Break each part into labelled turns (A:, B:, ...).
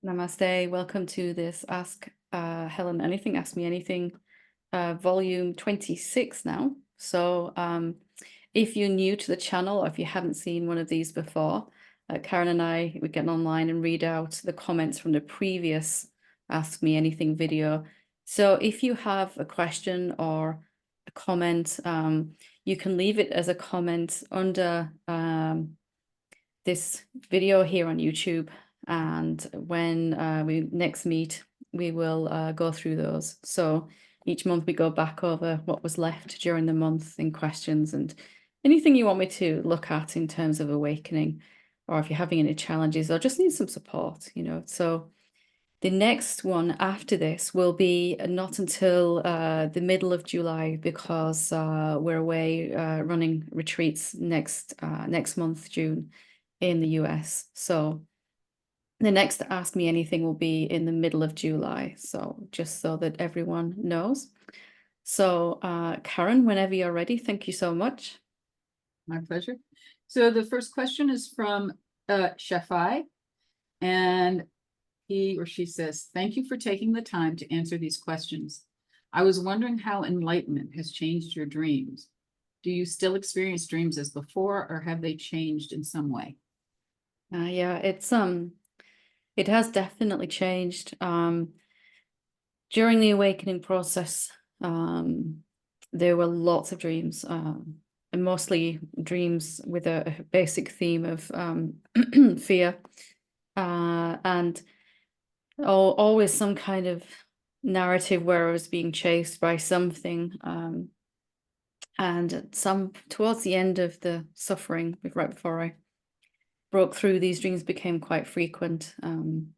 A: Namaste. Welcome to this Ask Helen Anything, Ask Me Anything, volume 26 now. So if you're new to the channel or if you haven't seen one of these before, Karen and I, we get online and read out the comments from the previous Ask Me Anything video. So if you have a question or a comment, you can leave it as a comment under this video here on YouTube. And when we next meet, we will go through those. So each month we go back over what was left during the month in questions and anything you want me to look at in terms of awakening, or if you're having any challenges or just need some support, So the next one after this will be not until the middle of July, because we're away running retreats next month, June, in the US. So the next Ask Me Anything will be in the middle of July. So just so that everyone knows. So Karen, whenever you're ready, thank you so much.
B: My pleasure. So the first question is from Shafai, and he or she says, "Thank you for taking the time to answer these questions. I was wondering how enlightenment has changed your dreams. Do you still experience dreams as before, or have they changed in some way?"
A: Yeah, it has definitely changed. During the awakening process, there were lots of dreams, and mostly dreams with a basic theme of fear, and always some kind of narrative where I was being chased by something. And towards the end of the suffering, right before I broke through, these dreams became quite frequent. And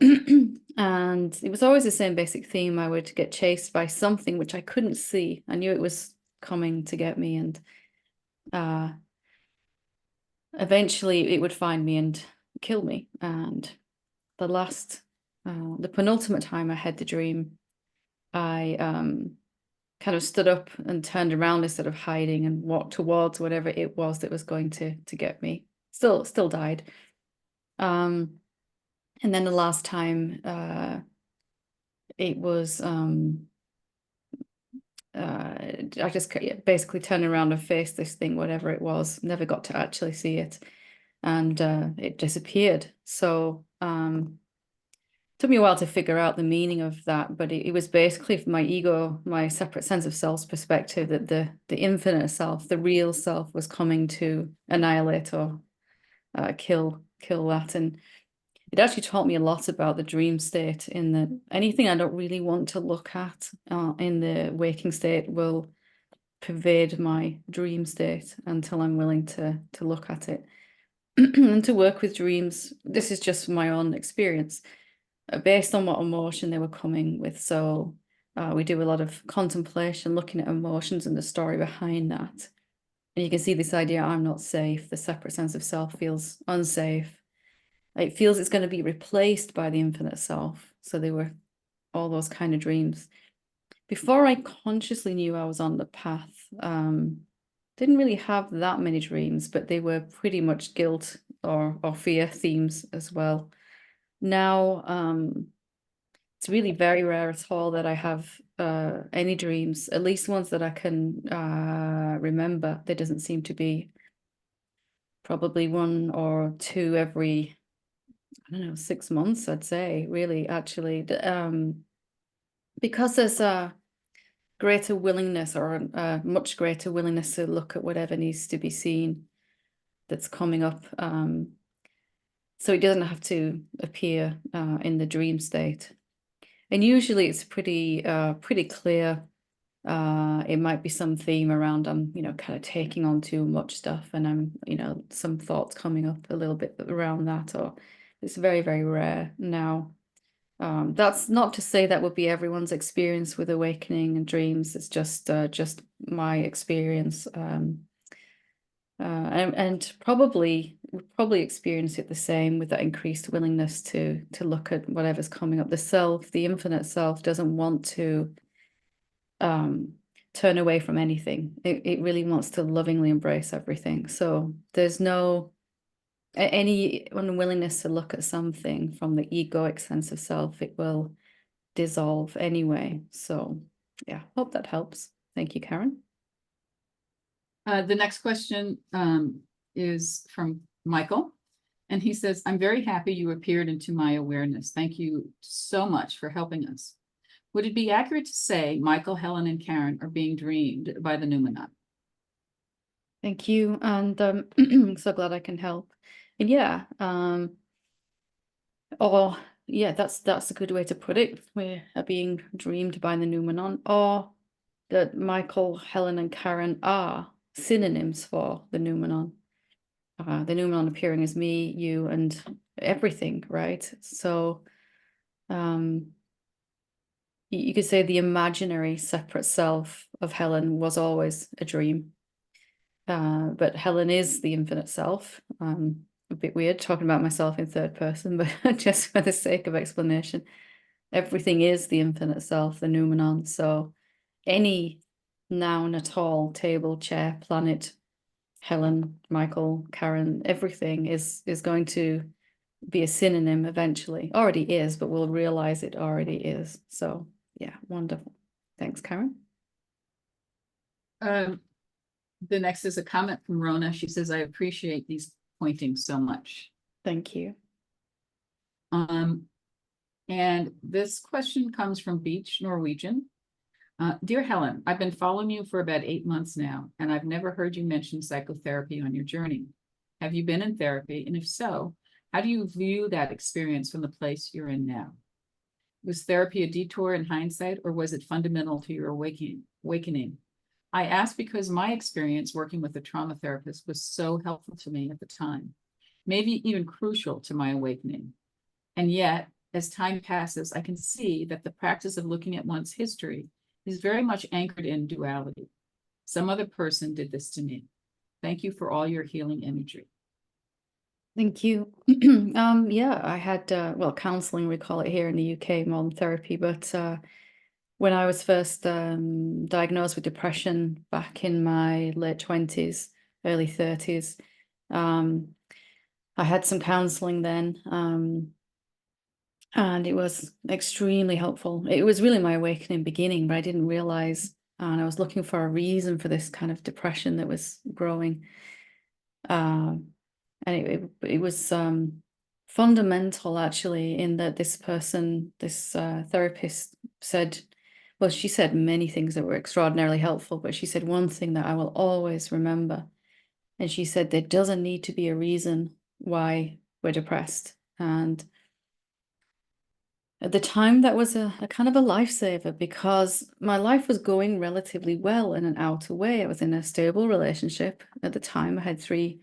A: it was always the same basic theme. I would get chased by something which I couldn't see. I knew it was coming to get me, and eventually it would find me and kill me. And the penultimate time I had the dream, I kind of stood up and turned around instead of hiding and walked towards whatever it was that was going to get me. Still died. And then the last time, it was I just basically turned around and faced this thing, whatever it was. Never got to actually see it, and it disappeared. So took me a while to figure out the meaning of that, but it was basically from my ego, my separate sense of self's perspective, that the infinite self, the real self, was coming to annihilate or kill that. And it actually taught me a lot about the dream state, in that anything I don't really want to look at in the waking state will pervade my dream state until I'm willing to look at it. And to work with dreams, this is just my own experience, based on what emotion they were coming with. So we do a lot of contemplation, looking at emotions and the story behind that. And you can see this idea, I'm not safe. The separate sense of self feels unsafe. It feels it's going to be replaced by the infinite self. So they were all those kind of dreams. Before I consciously knew I was on the path, didn't really have that many dreams, but they were pretty much guilt or fear themes as well. Now, it's really very rare at all that I have any dreams, at least ones that I can remember. There doesn't seem to be. Probably one or two every, I don't know, 6 months, I'd say, really, actually. Because there's a greater willingness, or a much greater willingness to look at whatever needs to be seen that's coming up. So it doesn't have to appear in the dream state. And usually it's pretty clear. It might be some theme around I'm, kind of taking on too much stuff, and I'm, some thoughts coming up a little bit around that, or it's very, very rare now. That's not to say that would be everyone's experience with awakening and dreams. It's just my experience. And probably experience it the same, with that increased willingness to look at whatever's coming up. The self, the infinite self, doesn't want to turn away from anything. It really wants to lovingly embrace everything. So there's no any unwillingness to look at something from the egoic sense of self, it will dissolve anyway. So yeah, hope that helps. Thank you, Karen.
B: The next question is from Michael. And he says, I'm very happy you appeared into my awareness. Thank you so much for helping us. Would it be accurate to say Michael, Helen, and Karen are being dreamed by the Numinati?
A: Thank you. And I'm so glad I can help. And yeah, or yeah, that's a good way to put it. We are being dreamed by the Numenon, or that Michael, Helen, and Karen are synonyms for the Numenon. The Numenon appearing as me, you, and everything, right? So you could say the imaginary separate self of Helen was always a dream. But Helen is the infinite self. A bit weird talking about myself in third person, but just for the sake of explanation, everything is the infinite self, the noumenon. So any noun at all, table, chair, planet, Helen, Michael, Karen, everything is going to be a synonym eventually. Already is, but we'll realize it already is. So yeah, wonderful. Thanks, Karen.
B: The next is a comment from Rona. She says, I appreciate these pointings so much.
A: Thank you.
B: And this question comes from Beach Norwegian. Dear Helen, I've been following you for about 8 months now, and I've never heard you mention psychotherapy on your journey. Have you been in therapy? And if so, how do you view that experience from the place you're in now? Was therapy a detour in hindsight, or was it fundamental to your awakening? I ask because my experience working with a trauma therapist was so helpful to me at the time, maybe even crucial to my awakening. And yet, as time passes, I can see that the practice of looking at one's history is very much anchored in duality. Some other person did this to me. Thank you for all your healing imagery.
A: Thank you. Yeah, I had, well, counseling, we call it here in the UK, modern therapy. But when I was first diagnosed with depression back in my late 20s, early 30s, I had some counseling then. And it was extremely helpful. It was really my awakening beginning, but I didn't realize, and I was looking for a reason for this kind of depression that was growing. And it was fundamental actually, in that this person, this therapist said, well, she said many things that were extraordinarily helpful, but she said one thing that I will always remember. And she said, there doesn't need to be a reason why we're depressed. And at the time, that was a kind of a lifesaver, because my life was going relatively well in an outer way. I was in a stable relationship. At the time, I had 3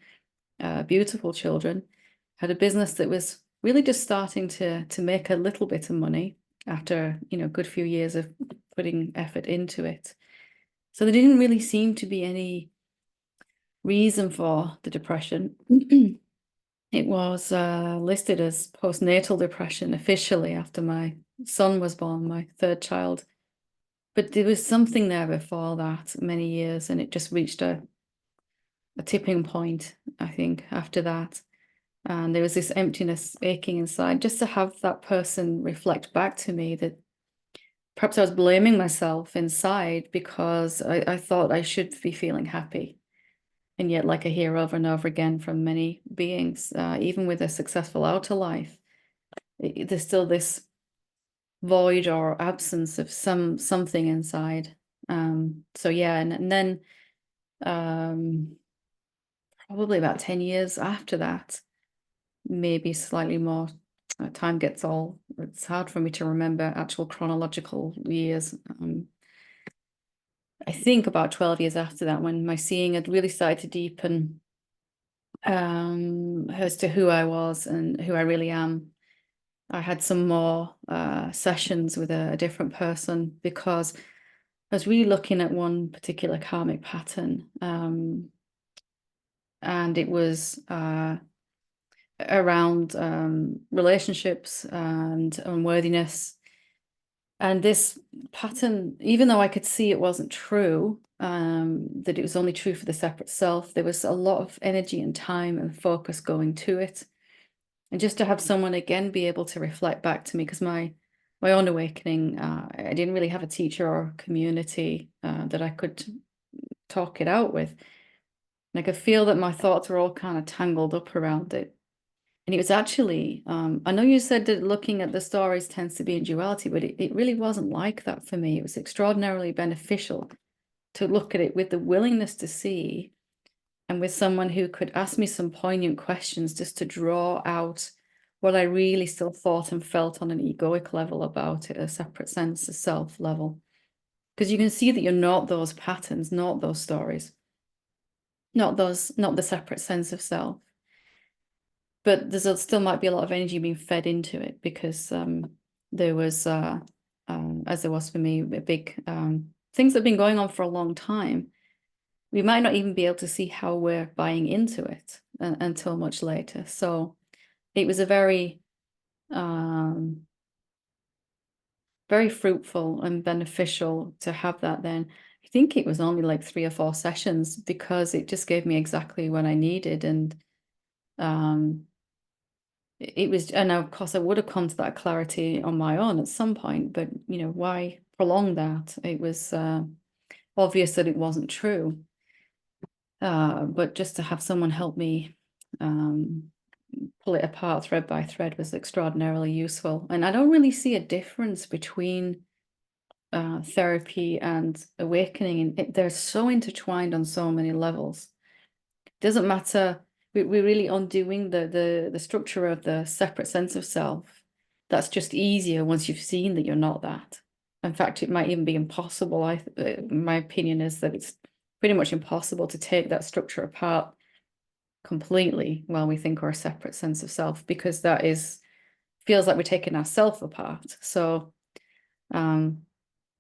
A: beautiful children, had a business that was really just starting to make a little bit of money after, a good few years of putting effort into it. So there didn't really seem to be any reason for the depression. It was listed as postnatal depression officially after my son was born, my 3rd child. But there was something there before that, many years, and it just reached a tipping point, I think, after that. And there was this emptiness aching inside, just to have that person reflect back to me that perhaps I was blaming myself inside because I thought I should be feeling happy. And yet, like I hear over and over again from many beings, even with a successful outer life, there's still this void or absence of something inside. So yeah, and then probably about 10 years after that, maybe slightly more, time gets all, it's hard for me to remember actual chronological years. I think about 12 years after that, when my seeing had really started to deepen as to who I was and who I really am. I had some more sessions with a different person, because I was really looking at one particular karmic pattern, and it was around relationships and unworthiness. And this pattern, even though I could see it wasn't true, that it was only true for the separate self, there was a lot of energy and time and focus going to it. And just to have someone again be able to reflect back to me, because my own awakening, I didn't really have a teacher or community that I could talk it out with. And I could feel that my thoughts were all kind of tangled up around it. And it was actually, I know you said that looking at the stories tends to be in duality, but it really wasn't like that for me. It was extraordinarily beneficial to look at it with the willingness to see, and with someone who could ask me some poignant questions just to draw out what I really still thought and felt on an egoic level about it, a separate sense of self level. Because you can see that you're not those patterns, not those stories, not the separate sense of self. But still might be a lot of energy being fed into it, because there was, as there was for me, a big things that have been going on for a long time. We might not even be able to see how we're buying into it until much later. So it was a very, very fruitful and beneficial to have that then. I think it was only like 3 or 4 sessions, because it just gave me exactly what I needed. And it was, and of course I would have come to that clarity on my own at some point, but why prolong that? It was obvious that it wasn't true. But just to have someone help me pull it apart thread by thread was extraordinarily useful. And I don't really see a difference between therapy and awakening. And they're so intertwined on so many levels. It doesn't matter. We're really undoing the structure of the separate sense of self. That's just easier once you've seen that you're not that. In fact, it might even be impossible. My opinion is that it's pretty much impossible to take that structure apart completely while we think we're a separate sense of self, because that feels like we're taking ourselves apart. So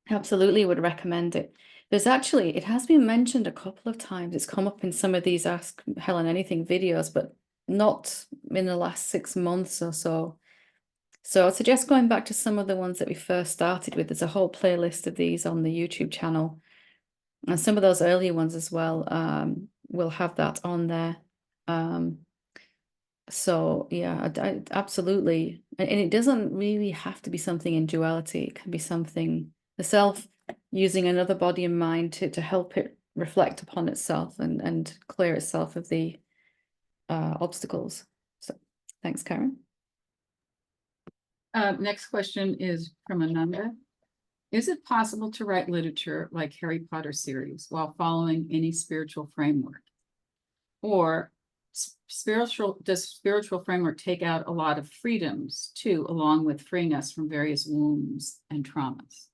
A: absolutely would recommend it. It has been mentioned a couple of times. It's come up in some of these Ask Helen Anything videos, but not in the last 6 months or so. So I suggest going back to some of the ones that we first started with. There's a whole playlist of these on the YouTube channel. And some of those earlier ones as well will have that on there. So yeah, I absolutely. And it doesn't really have to be something in duality. It can be something, the self using another body and mind to help it reflect upon itself and clear itself of the obstacles. So thanks, Karen.
B: Next question is from Ananda. Is it possible to write literature like Harry Potter series while following any spiritual framework? Or does spiritual framework take out a lot of freedoms too, along with freeing us from various wounds and traumas?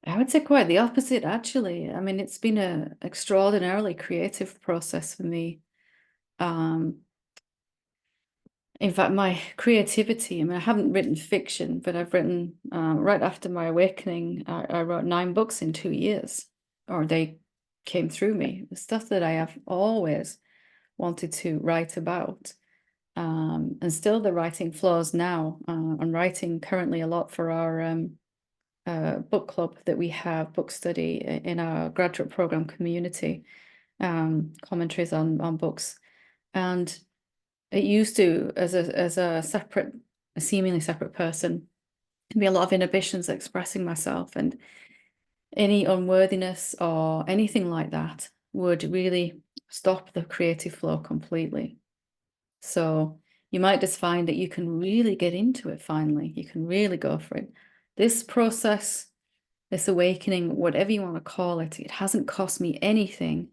A: I would say quite the opposite, actually. I mean, it's been an extraordinarily creative process for me. In fact, my creativity, I mean, I haven't written fiction, but I've written, right after my awakening, I wrote 9 books in 2 years, or they came through me. The stuff that I have always wanted to write about. And still the writing flows now. I'm writing currently a lot for our book club that we have, book study in our graduate program community, commentaries on books. And it used to, as a seemingly separate person, be a lot of inhibitions expressing myself, and any unworthiness or anything like that would really stop the creative flow completely. So you might just find that you can really get into it finally. You can really go for it. This process, this awakening, whatever you want to call it, it hasn't cost me anything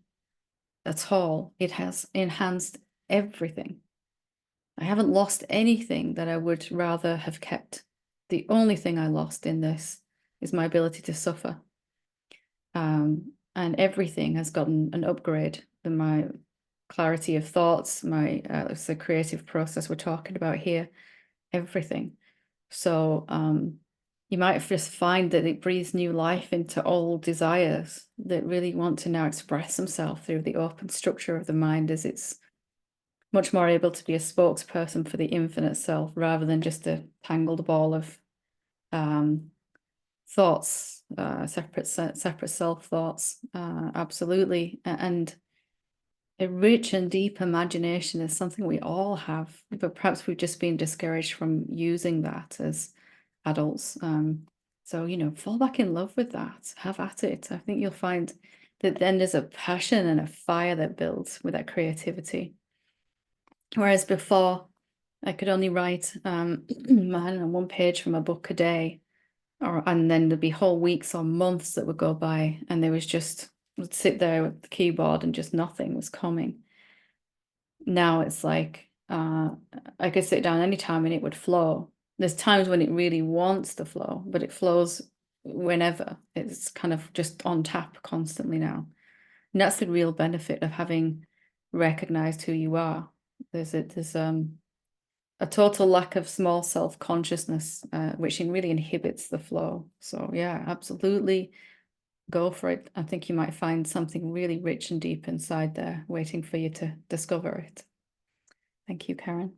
A: at all. It has enhanced everything. I haven't lost anything that I would rather have kept. The only thing I lost in this is my ability to suffer. And everything has gotten an upgrade in my clarity of thoughts, it's the creative process we're talking about here, everything. So you might just find that it breathes new life into old desires that really want to now express themselves through the open structure of the mind, as it's much more able to be a spokesperson for the infinite self rather than just a tangled ball of thoughts, separate self thoughts, absolutely. And a rich and deep imagination is something we all have, but perhaps we've just been discouraged from using that as adults. So, you know, fall back in love with that. Have at it. I think you'll find that then there's a passion and a fire that builds with that creativity. Whereas before, I could only write, I don't know, 1 page from a book a day, and then there'd be whole weeks or months that would go by, and there was just, would sit there with the keyboard and just nothing was coming. Now it's like, I could sit down anytime and it would flow. There's times when it really wants to flow, but it flows whenever. It's kind of just on tap constantly now. And that's the real benefit of having recognized who you are. There's a total lack of small self-consciousness, which really inhibits the flow. So yeah, absolutely go for it. I think you might find something really rich and deep inside there waiting for you to discover it. Thank you, Karen.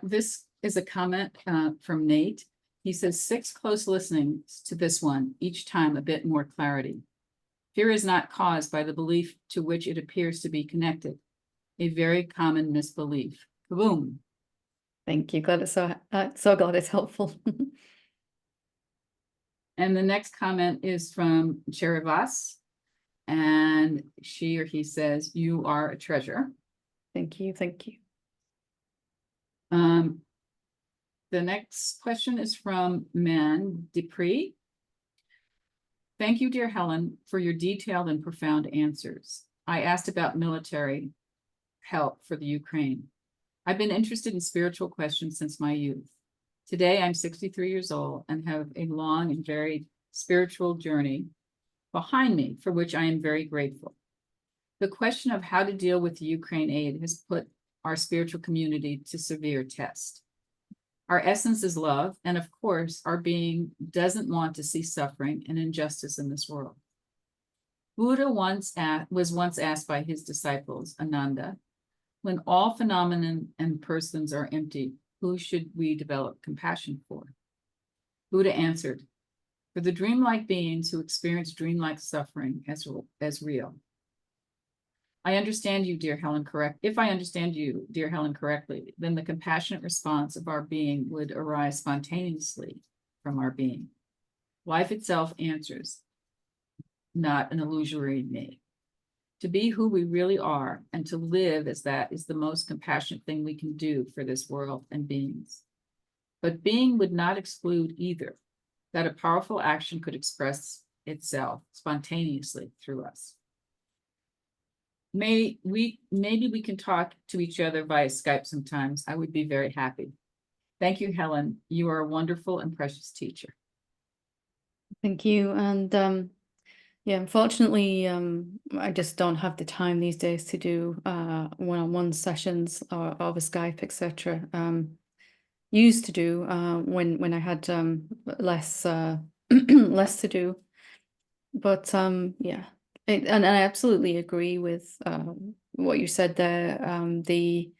B: This is a comment from Nate. He says 6 close listenings to this one, each time a bit more clarity. Fear is not caused by the belief to which it appears to be connected, a very common misbelief. Kaboom.
A: Thank you. Glad it's so glad it's helpful.
B: And the next comment is from Cherivas, and she or he says, "You are a treasure."
A: Thank you. Thank you.
B: The next question is from Man Dupree. Thank you, dear Helen, for your detailed and profound answers. I asked about military help for the Ukraine. I've been interested in spiritual questions since my youth. Today, I'm 63 years old and have a long and varied spiritual journey behind me, for which I am very grateful. The question of how to deal with the Ukraine aid has put our spiritual community to severe test. Our essence is love, and of course, our being doesn't want to see suffering and injustice in this world. Buddha was once asked by his disciples, Ananda, when all phenomena and persons are empty, who should we develop compassion for? Buddha answered, for the dreamlike beings who experience dreamlike suffering as real. I understand you, dear Helen, correct. If I understand you, dear Helen, correctly, then the compassionate response of our being would arise spontaneously from our being. Life itself answers, not an illusory me. To be who we really are and to live as that is the most compassionate thing we can do for this world and beings. But being would not exclude either, that a powerful action could express itself spontaneously through us. Maybe we can talk to each other via Skype sometimes. I would be very happy. Thank you, Helen. You are a wonderful and precious teacher.
A: Thank you. And yeah, unfortunately, I just don't have the time these days to do one-on-one sessions or over Skype, etc. Used to do when I had less less to do. But yeah, and I absolutely agree with what you said there. The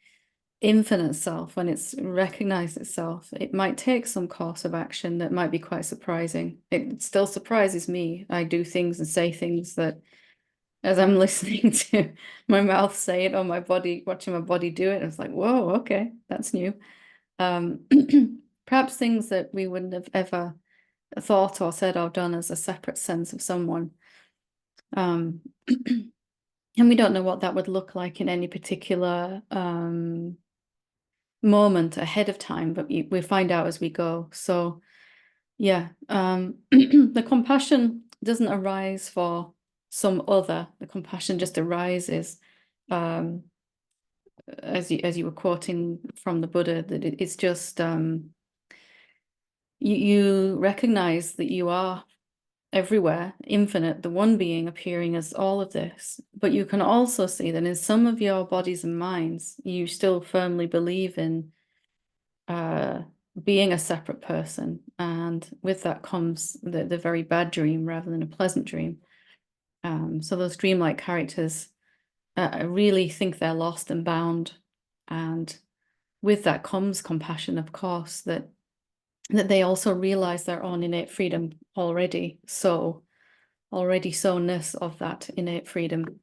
A: infinite self, when it's recognized itself, it might take some course of action that might be quite surprising. It still surprises me. I do things and say things that, as I'm listening to my mouth say it or my body, watching my body do it, it's like, whoa, okay, that's new. Perhaps things that we wouldn't have ever thought or said or done as a separate sense of someone. And we don't know what that would look like in any particular moment ahead of time, but we find out as we go. So yeah, the compassion doesn't arise for some other. The compassion just arises, as you were quoting from the Buddha, that it's just you recognize that you are everywhere, infinite, the one being appearing as all of this. But you can also see that in some of your bodies and minds, you still firmly believe in being a separate person. And with that comes the very bad dream rather than a pleasant dream. So those dreamlike characters really think they're lost and bound. And with that comes compassion, of course, that that they also realize their own innate freedom already so-ness of that innate freedom.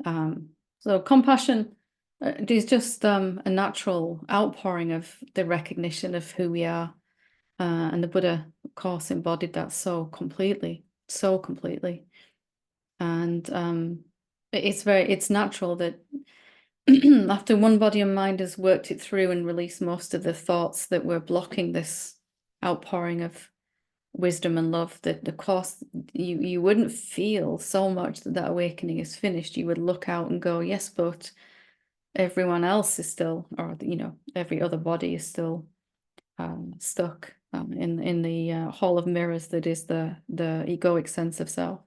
A: So compassion is just a natural outpouring of the recognition of who we are. And the Buddha, of course, embodied that so completely. And it's natural that after one body and mind has worked it through and released most of the thoughts that were blocking this outpouring of wisdom and love, that of course you wouldn't feel so much that that awakening is finished. You would look out and go, yes, but everyone else is still, or every other body is still stuck in the hall of mirrors that is the egoic sense of self.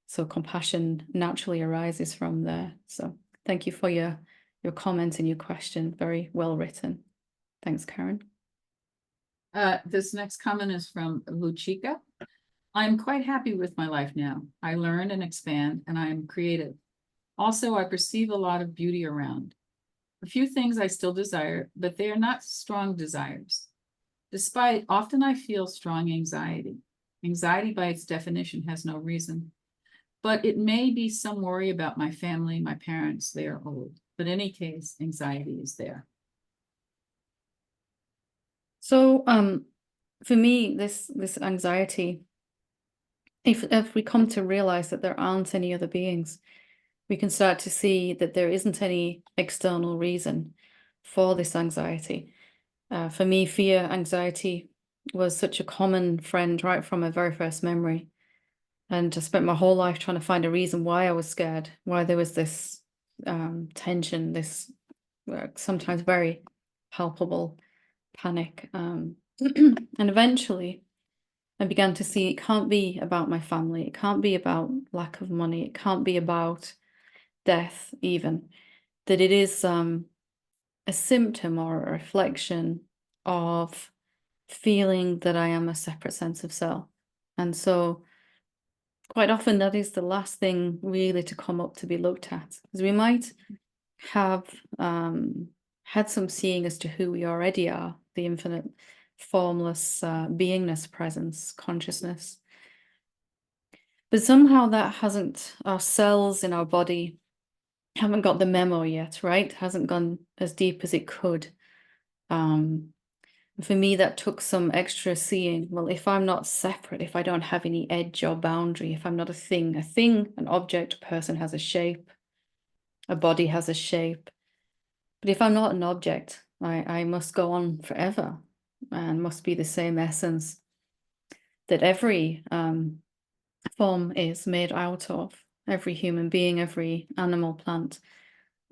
A: So compassion naturally arises from there. So thank you for your comment and your question. Very well written. Thanks, Karen.
B: This next comment is from Luchika. I'm quite happy with my life now. I learn and expand, and I am creative. Also, I perceive a lot of beauty around. A few things I still desire, but they are not strong desires. Despite, often I feel strong anxiety. Anxiety by its definition has no reason, but it may be some worry about my family, my parents, they are old. But in any case, anxiety is there.
A: So for me, this anxiety, if we come to realize that there aren't any other beings, we can start to see that there isn't any external reason for this anxiety. For me, fear, anxiety was such a common friend right from my very first memory. And I spent my whole life trying to find a reason why I was scared, why there was this tension, this sometimes very palpable panic. And eventually I began to see it can't be about my family. It can't be about lack of money. It can't be about death even. That it is a symptom or a reflection of feeling that I am a separate sense of self. And so quite often that is the last thing really to come up to be looked at, because we might have had some seeing as to who we already are, the infinite formless beingness, presence, consciousness. But somehow that hasn't, our cells in our body haven't got the memo yet, right? Hasn't gone as deep as it could. For me, that took some extra seeing. Well, if I'm not separate, if I don't have any edge or boundary, if I'm not a thing, an object, a person has a shape, a body has a shape. But if I'm not an object, I must go on forever and must be the same essence that every form is made out of, every human being, every animal, plant,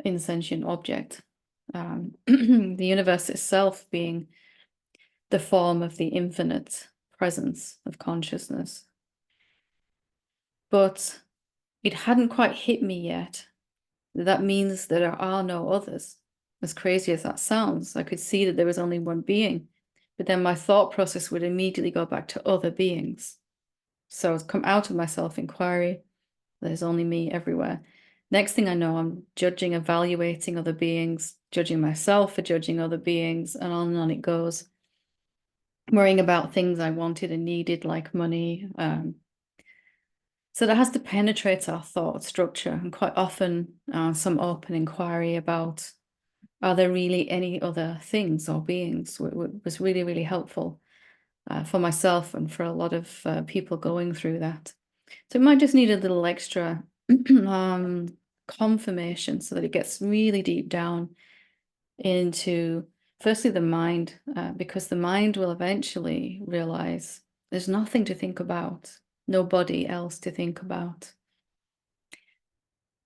A: insentient object. The universe itself being the form of the infinite presence of consciousness. But it hadn't quite hit me yet. That means that there are no others. As crazy as that sounds, I could see that there was only one being, but then my thought process would immediately go back to other beings. So I'd come out of my self-inquiry. There's only me everywhere. Next thing I know, I'm judging, evaluating other beings, judging myself for judging other beings, and on it goes. Worrying about things I wanted and needed, like money. So that has to penetrate our thought structure, and quite often some open inquiry about, are there really any other things or beings, was really, really helpful for myself and for a lot of people going through that. So it might just need a little extra confirmation so that it gets really deep down into, firstly, the mind, because the mind will eventually realize there's nothing to think about, nobody else to think about.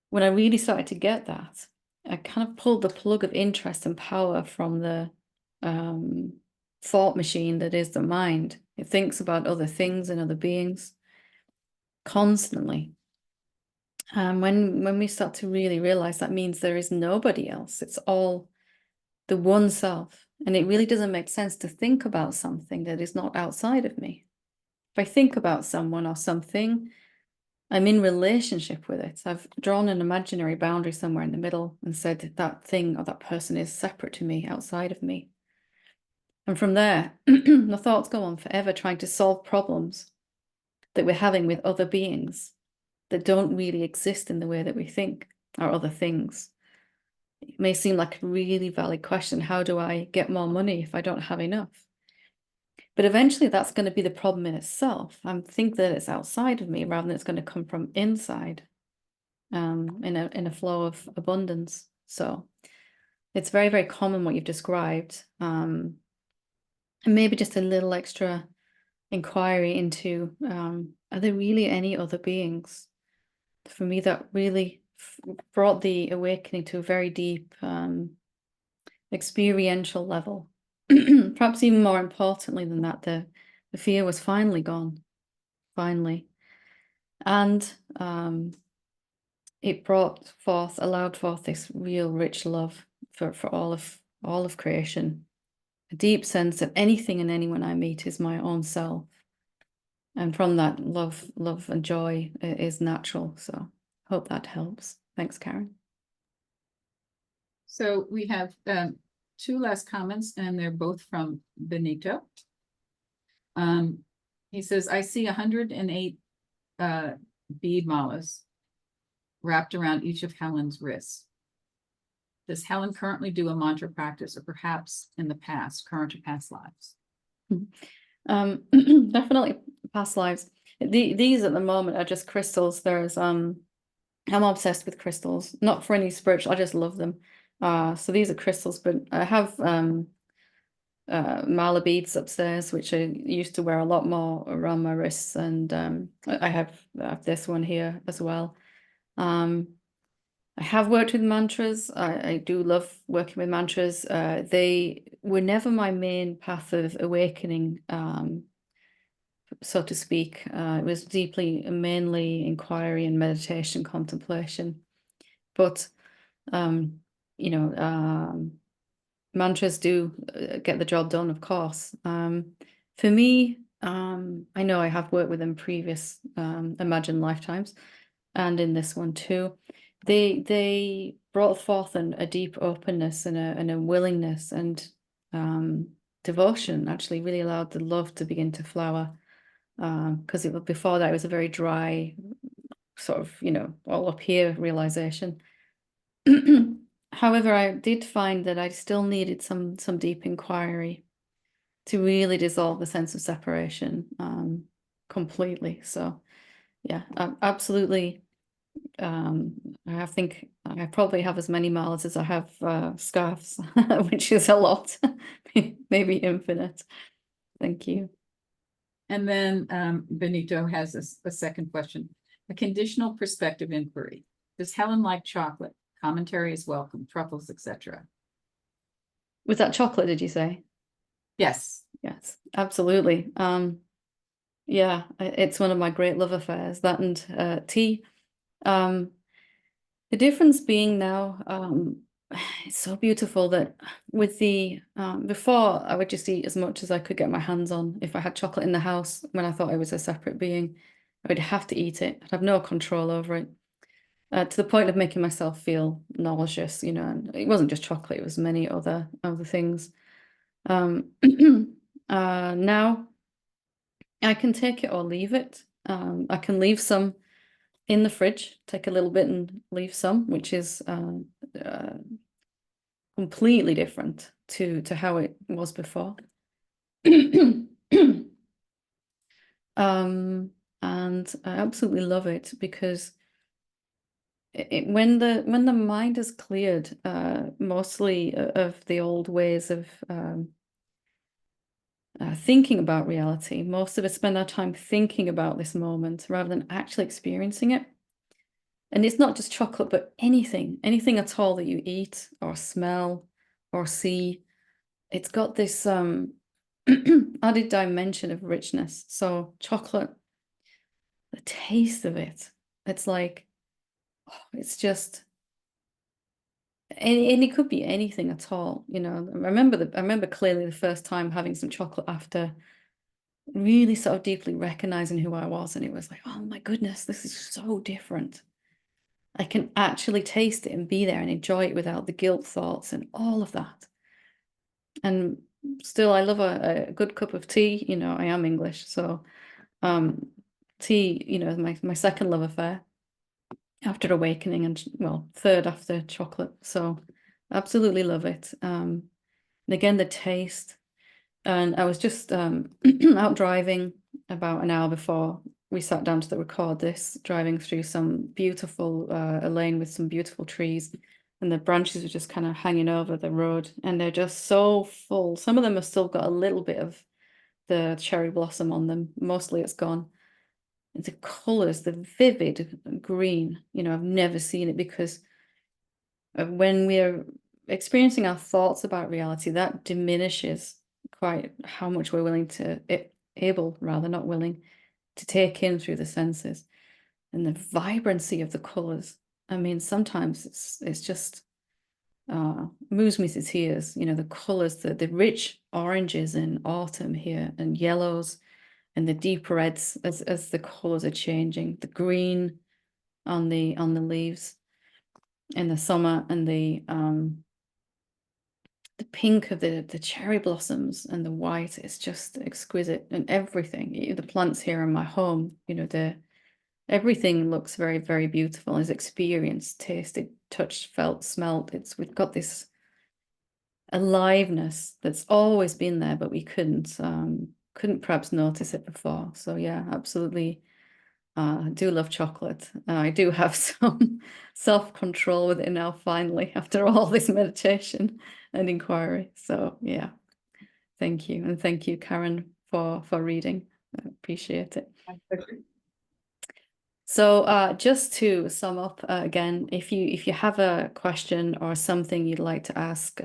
A: When I really started to get that, I kind of pulled the plug of interest and power from the thought machine that is the mind. It thinks about other things and other beings constantly. And when we start to really realize that means there is nobody else, it's all the one self. And it really doesn't make sense to think about something that is not outside of me. If I think about someone or something, I'm in relationship with it. I've drawn an imaginary boundary somewhere in the middle and said that that thing or that person is separate to me, outside of me. And from there, the thoughts go on forever trying to solve problems that we're having with other beings that don't really exist in the way that we think, or other things. It may seem like a really valid question. How do I get more money if I don't have enough? But eventually that's going to be the problem in itself. I think that it's outside of me rather than it's going to come from inside, in a flow of abundance. So it's very, very common what you've described. And maybe just a little extra inquiry into, are there really any other beings? For me, that really brought the awakening to a very deep, experiential level. Perhaps even more importantly than that, the fear was finally gone, finally. And it allowed forth this real rich love for all of creation. A deep sense that anything and anyone I meet is my own self. And from that, love and joy is natural. So hope that helps. Thanks, Karen.
B: So we have two last comments, and they're both from Benito. He says, I see 108 bead malas wrapped around each of Helen's wrists. Does Helen currently do a mantra practice, or perhaps in the past, current or past lives?
A: Definitely past lives. These at the moment are just crystals. I'm obsessed with crystals, not for any spiritual, I just love them. So these are crystals, but I have mala beads upstairs, which I used to wear a lot more around my wrists, and I have this one here as well. I have worked with mantras. I do love working with mantras. They were never my main path of awakening, so to speak. It was mainly inquiry and meditation, contemplation. But mantras do get the job done, of course. For me, I know I have worked with them previous imagined lifetimes, and in this one too. They brought forth a deep openness and a willingness and devotion. Actually, really allowed the love to begin to flower. Because before that, it was a very dry sort of, all up here realization. However, I did find that I still needed some deep inquiry to really dissolve the sense of separation completely. So yeah, absolutely. I think I probably have as many malas as I have scarves, which is a lot, maybe infinite. Thank you.
B: And then Benito has a second question. A conditional perspective inquiry. Does Helen like chocolate? Commentary is welcome. Truffles, etc.
A: Was that chocolate, did you say?
B: Yes.
A: Yes, absolutely. Yeah, it's one of my great love affairs, that and tea. The difference being now, it's so beautiful that with the before I would just eat as much as I could get my hands on. If I had chocolate in the house when I thought I was a separate being, I would have to eat it. I'd have no control over it, to the point of making myself feel nauseous, and it wasn't just chocolate, it was many other things. Now I can take it or leave it. I can leave some in the fridge, take a little bit and leave some, which is completely different to how it was before. And I absolutely love it because when the mind is cleared, mostly of the old ways of thinking about reality, most of us spend our time thinking about this moment rather than actually experiencing it. And it's not just chocolate, but anything at all that you eat or smell or see. It's got this added dimension of richness. So chocolate, the taste of it, it's like, it's just, and it could be anything at all. I remember clearly the first time having some chocolate after really sort of deeply recognizing who I was. And it was like, oh my goodness, this is so different. I can actually taste it and be there and enjoy it without the guilt thoughts and all of that. And still, I love a good cup of tea. You know, I am English, so tea, you know, my second love affair after awakening, and well, third after chocolate. So absolutely love it. And again, the taste. And I was just out driving about an hour before we sat down to record this, driving through some beautiful a lane with some beautiful trees, and the branches are just kind of hanging over the road, and they're just so full. Some of them have still got a little bit of the cherry blossom on them. Mostly it's gone. The colors, the vivid green, you know, I've never seen it, because when we're experiencing our thoughts about reality, that diminishes quite how much we're willing to, able rather, not willing, to take in through the senses. And the vibrancy of the colors. I mean, sometimes it's just moves me to tears. You know, the colors, the rich oranges in autumn here, and yellows, and the deep reds as the colors are changing. The green on the leaves in the summer, and the pink of the cherry blossoms, and the white is just exquisite. And everything, the plants here in my home, you know, everything looks very, very beautiful. Is experienced, tasted, touched, felt, smelt. We've got this aliveness that's always been there, but we couldn't perhaps notice it before. So yeah, absolutely. I do love chocolate. I do have some self-control with it now, finally, after all this meditation and inquiry. So yeah, thank you. And thank you, Karen, for reading. I appreciate it.
B: My pleasure.
A: So just to sum up again, if you have a question or something you'd like to ask,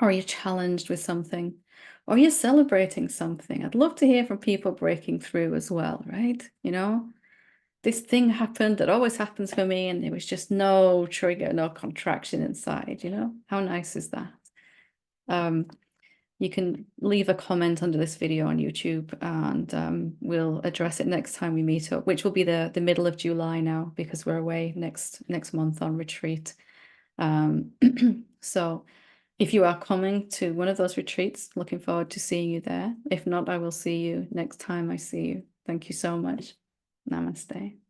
A: or you're challenged with something, or you're celebrating something, I'd love to hear from people breaking through as well, right? You know, this thing happened that always happens for me, and there was just no trigger, no contraction inside, you know? How nice is that? You can leave a comment under this video on YouTube, and we'll address it next time we meet up, which will be the middle of July now, because we're away next month on retreat. So if you are coming to one of those retreats, looking forward to seeing you there. If not, I will see you next time I see you. Thank you so much. Namaste.